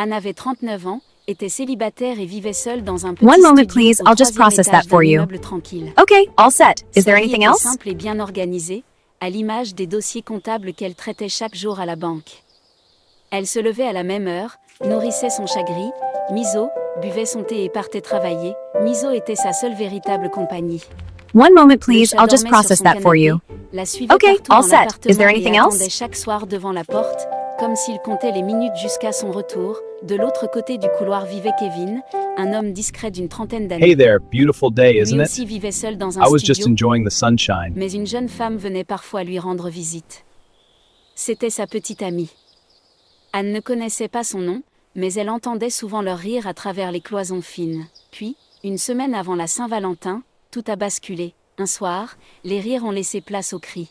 Anne avait 39 ans, était célibataire et vivait seule dans un petit One moment, studio please. au I'll just troisième process étage that for d'un you. immeuble tranquille. Okay, all set. Is Sa there vie anything était else? simple et bien organisée, à l'image des dossiers comptables qu'elle traitait chaque jour à la banque. Elle se levait à la même heure, nourrissait son chat gris, Miso, buvait son thé et partait travailler. Miso était sa seule véritable compagnie. One moment, Le please. chat I'll just dormait sur process son that for canapé, you. la suivait Okay, partout all dans set. Is l'appartement there et anything attendait else? chaque soir devant la porte, comme s'il comptait les minutes jusqu'à son retour. De l'autre côté du couloir vivait Kevin, un homme discret d'une trentaine Hey d'années. there, beautiful day, Lui isn't aussi it? vivait seul dans un I was just studio, enjoying the sunshine. mais une jeune femme venait parfois lui rendre visite. C'était sa petite amie. Anne ne connaissait pas son nom, mais elle entendait souvent leur rire à travers les cloisons fines. Puis, une semaine avant la Saint-Valentin, tout a basculé. Un soir, les rires ont laissé place aux cris.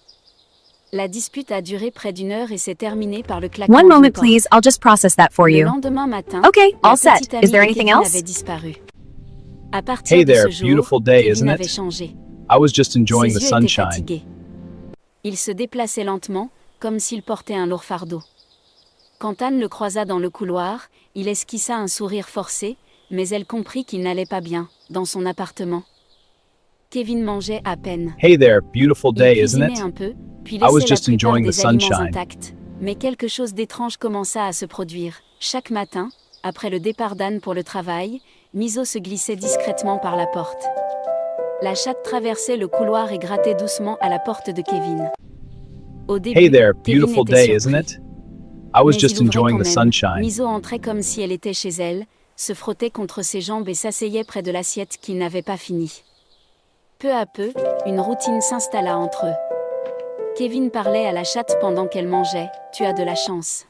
La dispute a duré près d'1 heure et s'est terminée par le claquement One d'une moment, porte. please. I'll just process that for Le you. lendemain matin, Okay, la all set. petite amie Is there de anything Kevin else? avait disparu. À partir Hey de there, ce jour, beautiful day, Kevin isn't avait it? changé. I was just enjoying Ses the yeux étaient sunshine. fatigués. Il se déplaçait lentement, comme s'il portait un lourd fardeau. Quand Anne le croisa dans le couloir, il esquissa un sourire forcé, mais elle comprit qu'il n'allait pas bien, dans son appartement. Kevin mangeait à peine. Hey there, beautiful Il day, isn't cuisinait it? un peu, puis I was laissait la just plupart enjoying the des aliments sunshine. intacts. Mais quelque chose d'étrange commença à se produire. Chaque matin, après le départ d'Anne pour le travail, Miso se glissait discrètement par la porte. La chatte traversait le couloir et grattait doucement à la porte de Kevin. Au début, Hey there, Kevin beautiful était day, isn't surpris. it? I was Mais just il ouvrait enjoying quand the même. sunshine. Miso entrait comme si elle était chez elle, se frottait contre ses jambes et s'asseyait près de l'assiette qu'il n'avait pas finie. Peu à peu, une routine s'installa entre eux. Kevin parlait à la chatte pendant qu'elle mangeait. « Tu as de la chance.